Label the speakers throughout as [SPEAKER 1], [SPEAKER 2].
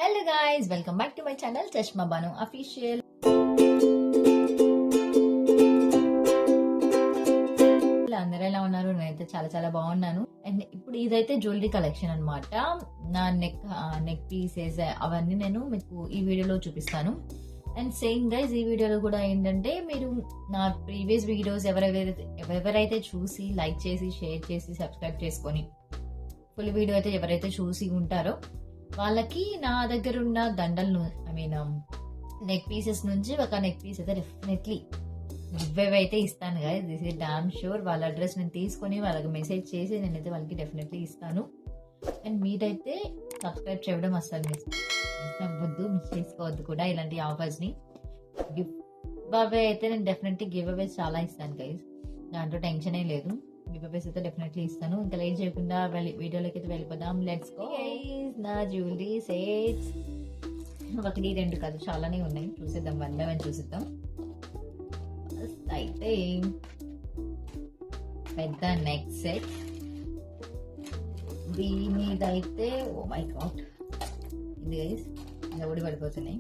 [SPEAKER 1] Hello guys, welcome back to my channel Chashma Banu official. అందరూ ఎలా ఉన్నారు? నేనైతే చాలా చాలా బాగున్నాను. అండ్ ఇప్పుడు ఇదైతే జ్యువెలరీ కలెక్షన్ అన్నమాట. నా నెక్ పీసెస్ అవన్నీ నేను మీకు ఈ వీడియోలో చూపిస్తాను. అండ్ సేమ్ గైస్, ఈ వీడియోలో కూడా ఏంటంటే మీరు నా ప్రీవియస్ వీడియోస్ ఎవరైతే చూసి లైక్ చేసి షేర్ చేసి సబ్స్క్రైబ్ చేసుకొని ఫుల్ వీడియో అయితే ఎవరైతే చూసి ఉంటారో వాళ్ళకి నా దగ్గర ఉన్న దండలను నెక్ పీసెస్ నుంచి ఒక నెక్ పీస్ అయితే డెఫినెట్లీ గివ్ అయితే ఇస్తాను guys. This is damn sure. వాళ్ళ అడ్రస్ నేను తీసుకొని వాళ్ళకి మెసేజ్ చేసి నేనైతే వాళ్ళకి డెఫినెట్లీ ఇస్తాను. అండ్ మీరైతే సబ్స్క్రైబ్ చేయడం అస్సలు మిస్ చేసుకోవద్దు కూడా. ఇలాంటి ఆఫర్స్ ని గివ్ అవే అయితే నేను డెఫినెట్లీ గివ్ అవేస్ చాలా ఇస్తాను గైస్. దాంట్లో టెన్షన్ లేదు. గివ్ అవేస్ అయితే డెఫినెట్లీ ఇస్తాను. ఇంకా లేట్ చేయకుండా వీడియోలోకి అయితే వెళ్ళిపోదాం. Let's go guys. నా జ్యువెలరీ సెట్స్ ఒకటి రెండు కాదు, చాలానే ఉన్నాయి. చూసేద్దాం, వన్ బై వన్ చూసేద్దాం. ఫస్ట్ అయితే పెద్ద నెక్ సెట్. దీనిదైతే ఓ మై గాడ్, ఇది గైస్ ఊడి పడిపోతున్నాయి.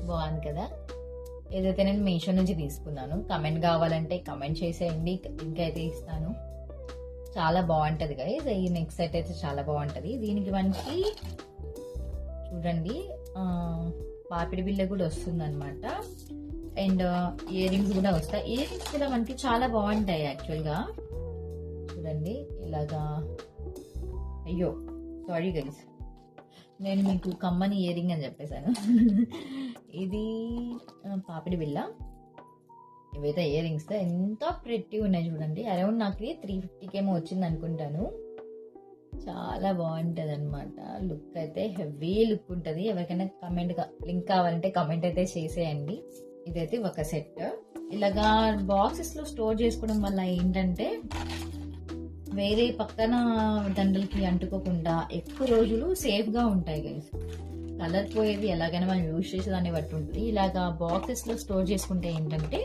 [SPEAKER 1] బాగుంది కదా. ఏదైతే నేను మీషో నుంచి తీసుకున్నాను. కమెంట్ కావాలంటే కమెంట్ చేసేయండి, లింక్ అయితే ఇస్తాను. చాలా బాగుంటది గైస్. ఈ నెక్ సెట్ అయితే చాలా బాగుంటది. దీనికి మనకి చూడండి పాపిడి బిల్ల కూడా వస్తుంది అనమాట. అండ్ ఇయర్ రింగ్స్ కూడా వస్తాయి. ఇయర్ రింగ్స్ కూడా మనకి చాలా బాగుంటాయి యాక్చువల్ గా. చూడండి ఇలాగా. అయ్యో సారీ గైస్, నేను మీకు కమ్మని ఇయర్ రింగ్ అని చెప్పేశాను. ఇది పాపిడి బిల్ల. ఇవైతే ఇయర్ రింగ్స్ ఎంత ప్రెట్టి ఉన్నాయి చూడండి. అరౌండ్ నాకు 350 వచ్చింది అనుకుంటాను. చాలా బాగుంటది అనమాట. లుక్ అయితే హెవీ లుక్ ఉంటది. ఎవరికైనా లింక్ కావాలంటే కమెంట్ అయితే చేసేయండి. ఇదైతే ఒక సెట్. ఇలాగా బాక్సెస్ లో స్టోర్ చేసుకోవడం వల్ల ఏంటంటే వేరే పక్కన దండలకి అంటుకోకుండా ఎక్కువ రోజులు సేఫ్ గా ఉంటాయి గైస్. కలర్ పోయేది ఎలాగైనా మనం యూజ్ చేసేదాన్ని బట్టి ఉంటుంది. ఇలాగా బాక్సెస్ లో స్టోర్ చేసుకుంటే ఏంటంటే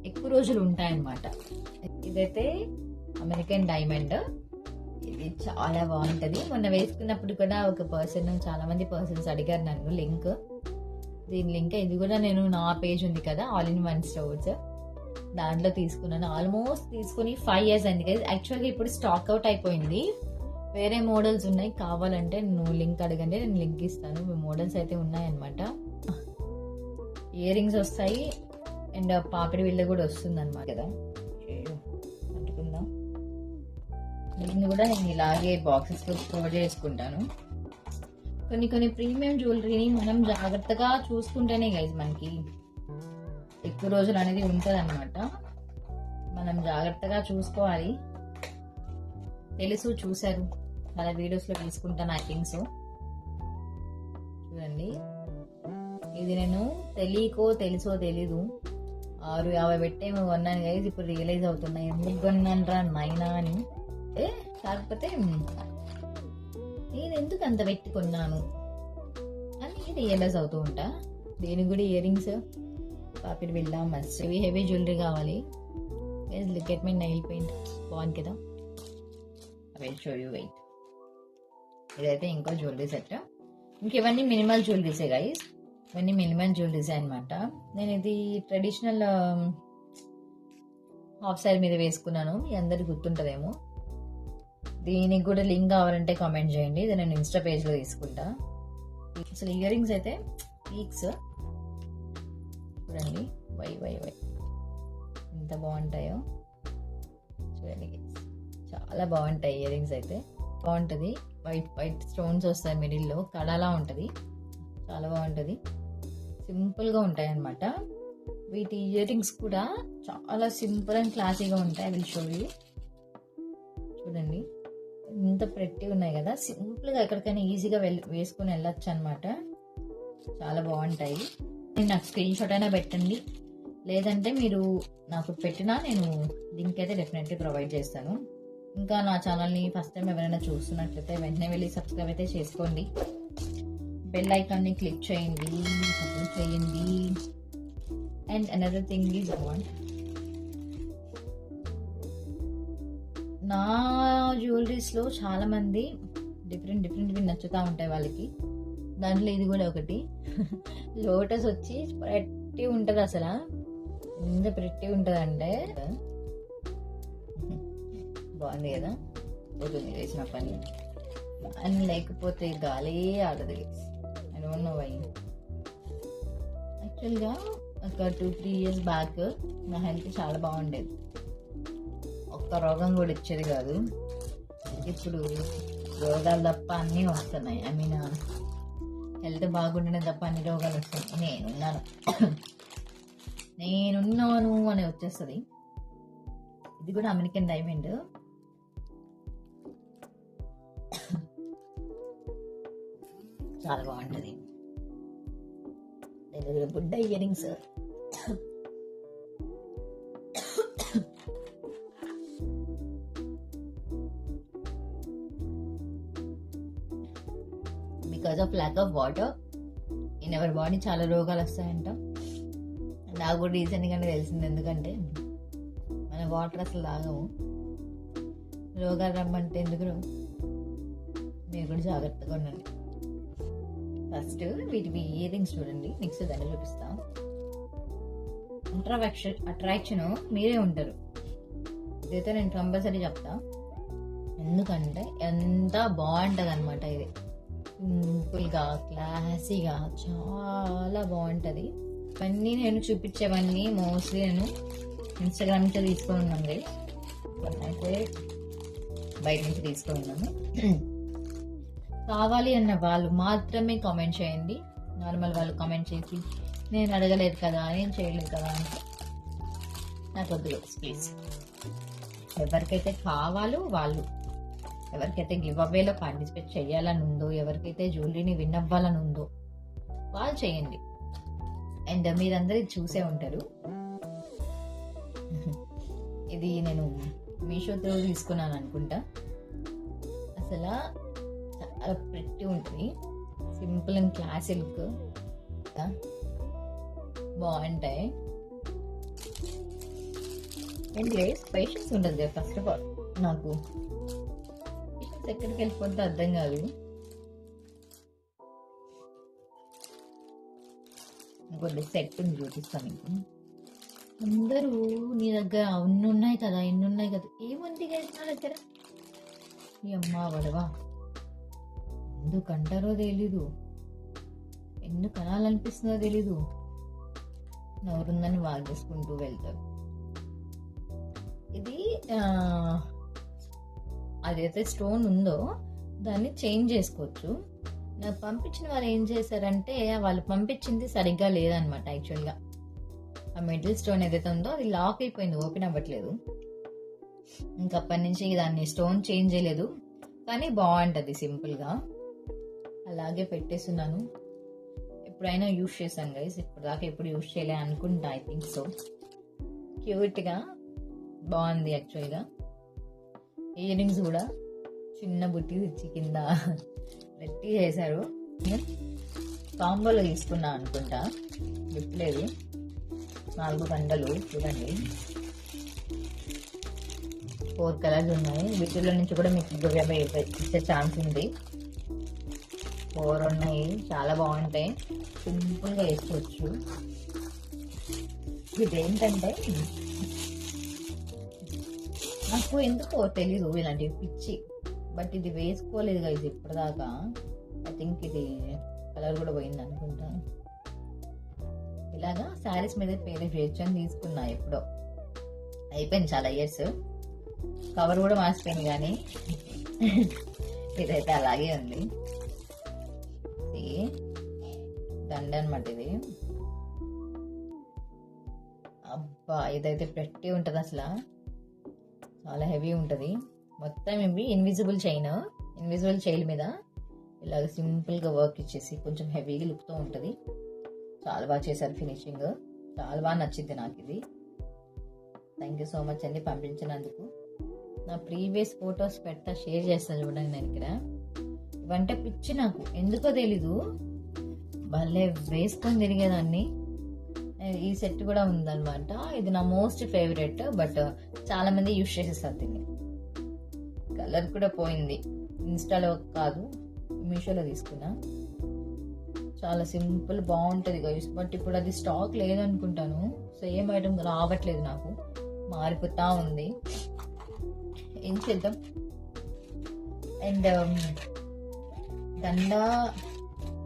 [SPEAKER 1] ఎక్కువ రోజులు ఉంటాయన్నమాట. ఇదైతే అమెరికన్ డైమండ్. ఇది చాలా బాగుంటది. మొన్న వేసుకున్నప్పుడు కూడా చాలా మంది పర్సన్స్ అడిగారు నన్ను లింక్. దీని లింక్ ఇది కూడా నేను నా పేజ్ ఉంది కదా, ఆల్ ఇన్ వన్ స్టోర్స్, దాంట్లో తీసుకున్నాను. ఆల్మోస్ట్ తీసుకుని 5 years అయింది కదా. యాక్చువల్గా ఇప్పుడు స్టాక్ అవుట్ అయిపోయింది. వేరే మోడల్స్ ఉన్నాయి, కావాలంటే నువ్వు లింక్ అడగండి, నేను లింక్ ఇస్తాను. మోడల్స్ అయితే ఉన్నాయన్నమాట. ఇయర్ రింగ్స్ వస్తాయి అండ్ పాపిడి బిళ్ళ కూడా వస్తుంది అనమాట కదా. అంటుకుందాం. దీన్ని కూడా నేను ఇలాగే బాక్సెస్ లో స్టోర్ చేసుకుంటాను. కొన్ని ప్రీమియం జ్యువెలరీని మనం జాగ్రత్తగా చూసుకుంటేనే గైజ్ మనకి ఎక్కువ రోజులు అనేది ఉంటది అనమాట. మనం జాగ్రత్తగా చూసుకోవాలి. చూసారు చాలా వీడియోస్ లో తీసుకుంటాను ఐ థింక్ సో. చూడండి, ఇది నేను తెలుసో తెలీదు 650 పెట్టేమో కొన్నాను గైజ్. ఇప్పుడు రియలైజ్ అవుతున్నాయి ఎందుకు కొన్నానరా నైనా అని. కాకపోతే నేను ఎందుకు అంత పెట్టి కొన్నాను అని రియలైజ్ అవుతూ ఉంటా. దీనికి కూడా ఇయర్ రింగ్స్, పాపిడి బిళ్ళ, మస్త్ హెవీ జ్యువెలరీ కావాలి. Look at my nail paint, బాగుంది కదా. Show you wait. ఇదైతే ఇంకో జ్యువెలరీ సెట్. ఇంక ఇవన్నీ మినిమల్ జ్యువెలరీసే గైస్. ఇవన్నీ మినిమల్ జ్యువెలరీసే అనమాట. నేను ఇది ట్రెడిషనల్ హాఫ్ సైడ్ మీద వేసుకున్నాను. మీ అందరికి గుర్తుంటదేమో. దీనికి కూడా లింక్ కావాలంటే కామెంట్ చేయండి. ఇది నేను ఇన్స్టా పేజ్ లో తీసుకుంటా. అసలు ఇయర్ రింగ్స్ అయితే పీక్స్ చూడండి. వై ఎంత బాగుంటాయో చూడండి. చాలా బాగుంటాయి ఇయర్ రింగ్స్ అయితే. బాగుంటది. వైట్ స్టోన్స్ వస్తాయి మిడిల్ లో, కళలా ఉంటది. చాలా బాగుంటది. సింపుల్ గా ఉంటాయి అనమాట. వీటి ఇయర్ రింగ్స్ కూడా చాలా సింపుల్ అండ్ క్లాసీగా ఉంటాయి. I will show you. చూడండి ఎంత ప్రెట్టి ఉన్నాయి కదా. సింపుల్ గా ఎక్కడికైనా ఈజీగా వేసుకుని వెళ్ళొచ్చు అనమాట. చాలా బాగుంటాయి. నాకు స్క్రీన్ షాట్ అయినా పెట్టండి, లేదంటే మీరు నాకు పెట్టినా నేను లింక్ అయితే డెఫినెట్లీ ప్రొవైడ్ చేస్తాను. ఇంకా నా ఛానల్ని ఫస్ట్ టైం ఎవరైనా చూస్తున్నట్లయితే వెంటనే వెళ్ళి సబ్స్క్రైబ్ అయితే చేసుకోండి. బెల్ ఐకాన్ని క్లిక్ చేయండి, సపోర్ట్ చేయండి. అండ్ అనదర్ థింగ్ ఈజ్ నా జ్యువెలరీస్లో చాలా మంది డిఫరెంట్ డిఫరెంట్వి నచ్చుతూ ఉంటాయి వాళ్ళకి. దాంట్లో ఇది కూడా ఒకటి. లోటస్ వచ్చి ప్రెట్టి ఉంటుంది, అసలు ఎంత ప్రెట్టి ఉంటుంది అంటే బాగుంది కదా. పోతుంది వేసిన పని అని, లేకపోతే గాలి ఆడదు. I don't know why. యాక్చువల్గా ఒక 2-3 years బ్యాక్ నా హెల్త్ చాలా బాగుండేది, ఒక్క రోగం కూడా ఇచ్చేది కాదు. ఇప్పుడు రోగాలు తప్ప అన్నీ వస్తున్నాయి. ఐ మీన్ హెల్త్ బాగుండేది తప్ప అన్ని రోగాలు వస్తున్నాయి. నేనున్నాను అని వచ్చేస్తుంది. ఇది కూడా అమెరికన్ డైమండ్. చాలా బాగుంటుంది. బుడ్డ ear rings. Because of lack of water in our body చాలా రోగాలు వస్తాయంట. నాకు కూడా రీసెంట్గానే తెలిసింది. ఎందుకంటే మన వాటర్ అసలు తాగము, రోగాలు రమ్మంటే ఎందుకు? మీరు కూడా జాగ్రత్తగా ఉండండి. ఫస్ట్ వీటివి ఇయర్ రింగ్స్ చూడండి, నెక్స్ట్ దాన్ని చూపిస్తా. అట్రాక్షన్ మీరే ఉంటారు, ఇదైతే నేను కంపల్సరీ చెప్తా. ఎందుకంటే ఎంత బాగుంటుంది అనమాట. ఇది సింపుల్గా క్లాసీగా చాలా బాగుంటుంది. ఇవన్నీ నేను చూపించేవన్నీ మోస్ట్లీ నేను ఇన్స్టాగ్రామ్ నుంచి తీసుకొని ఉన్నాను, అయితే బయట నుంచి తీసుకొని ఉన్నాను. కావాలి అన్న వాళ్ళు మాత్రమే కామెంట్ చేయండి. నార్మల్ వాళ్ళు కామెంట్ చేసి నేను అడగలేదు కదా, నేను చేయలేదు కదా అంటే నాకు వద్దు ప్లీజ్. ఎవరికైతే కావాలో వాళ్ళు, ఎవరికైతే గివ్ అవేలో పార్టిసిపేట్ చేయాలని ఉందో, ఎవరికైతే జ్యువెలరీని విన్ అవ్వాలని ఉందో వాళ్ళు చేయండి. అండ్ మీరందరూ ఇది చూసే ఉంటారు. ఇది నేను మీషోతో తీసుకున్నాను అనుకుంటా. అసలు చాలా ప్రెట్టి ఉంటుంది, సింపుల్ అండ్ క్లాసీ లుక్ బాగుంటాయి. అండ్ పేషెన్స్ ఉంటుంది కదా. ఫస్ట్ ఆఫ్ ఆల్ నాకు పేషెన్స్ ఎక్కడికి వెళ్ళిపోతే అర్థం కాదు. ఇంకొద్ది సెట్ ఉంది చూపిస్తాను మీకు. అందరూ నీ దగ్గర అన్ని ఉన్నాయి కదా, ఎన్ని ఉన్నాయి కదా, ఏముంది నా దగ్గర? ఈ అమ్మ వడవా, ఎందుకంటారో తెలీదు, ఎందుకు అనాలనిపిస్తుందో తెలీదు, నవరుందని వాగేసుకుంటూ వెళ్తారు. ఇది అదైతే స్టోన్ ఉందో దాన్ని చేంజ్ చేసుకోవచ్చు. నాకు పంపించిన వాళ్ళు ఏం చేశారంటే, వాళ్ళు పంపించింది సరిగ్గా లేదనమాట. యాక్చువల్గా ఆ మిడిల్ స్టోన్ ఏదైతే ఉందో అది లాక్ అయిపోయింది, ఓపెన్ అవ్వట్లేదు. ఇంకప్పటి నుంచి దాన్ని స్టోన్ చేంజ్ చేయలేదు. కానీ బాగుంటుంది సింపుల్గా, అలాగే పెట్టేస్తున్నాను. ఎప్పుడైనా యూజ్ చేశాను గైస్, ఇప్పుడు దాకా ఎప్పుడు యూజ్ చేయలే అనుకుంటా. I think so. క్యూట్గా బాగుంది. యాక్చువల్గా ఇయర్ రింగ్స్ కూడా చిన్న బుట్టి తెచ్చి కింద పెట్టి చేశారు. కాంబోలో తీసుకున్నా అనుకుంటా, గుర్తులేదు. 4 గంటలు చూడండి, 4 కలర్స్ ఉన్నాయి. వీటిలో నుంచి కూడా మీకు ఇచ్చే ఛాన్స్ ఉంది. 4 ఉన్నాయి, చాలా బాగుంటాయి, సింపుల్గా వేసుకోవచ్చు. ఇదేంటంటే నాకు ఎందుకో తెలీదు ఇలాంటివి పిచ్చి, బట్ ఇది వేసుకోలేదు కదా ఇది ఇప్పటిదాకా. ఐ థింక్ ఇది కలర్ కూడా పోయింది అనుకుంటా. ఇలాగా శారీస్ మీద పేరు చేయొచ్చు అని తీసుకున్నా. ఎప్పుడో అయిపోయింది, చాలా ఇయర్స్. కవర్ కూడా మార్చిపోయింది, కానీ ఇదైతే అలాగే ఉంది. దండ అనమాట ఇది. అబ్బా, ఇదైతే పెట్టి ఉంటుంది, అసలు చాలా హెవీ ఉంటుంది. మొత్తం ఇవి ఇన్విజిబుల్ చైన్ మీద ఇలాగ సింపుల్గా వర్క్ ఇచ్చేసి కొంచెం హెవీగా లుక్తో ఉంటుంది. చాలా బాగా చేశారు ఫినిషింగ్, చాలా బాగా నచ్చింది నాకు ఇది. థ్యాంక్ యూ సో మచ్ అండి పంపించినందుకు. నా ప్రీవియస్ ఫొటోస్ పెడతా, షేర్ చేస్తాను చూడండి. నేను ఇక్కడ ఇవంటే పిచ్చి, నాకు ఎందుకో తెలీదు, భలే వేసుకొని తిరిగేదాన్ని. ఈ సెట్ కూడా ఉందన్నమాట. ఇది నా మోస్ట్ ఫేవరెట్, బట్ చాలా మంది యూజ్ చేసేస్తారు దీన్ని. కలర్ కూడా పోయింది. ఇన్స్టాలో కాదు, మీషోలో తీసుకున్నా. చాలా సింపుల్, బాగుంటుంది గైస్. బట్ ఇప్పుడు అది స్టాక్ లేదనుకుంటాను. సేమ్ ఐటమ్ రావట్లేదు, నాకు మారిపోతా ఉంది. ఏం చేద్దాం. అండ్ దండ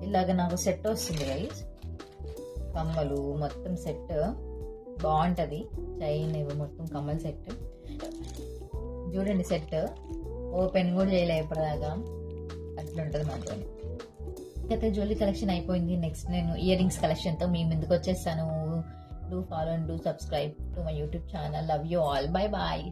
[SPEAKER 1] ఇలాగ నాకు సెట్ వస్తుంది గైస్, కమ్మలు మొత్తం సెట్ బాగుంటది. చైన్ ఇవి మొత్తం కమ్మల సెట్ చూడండి. సెట్ ఓపెన్ కూడా చేయలే ఇప్పటిదాకా, అట్లుంటది మాత్రం. అయితే జ్యువెలరీ కలెక్షన్ అయిపోయింది. నెక్స్ట్ నేను ఇయర్ రింగ్స్ కలెక్షన్ తో మీ ముందుకు వచ్చేస్తాను. Do follow and do subscribe to my YouTube channel. Love you all. Bye bye.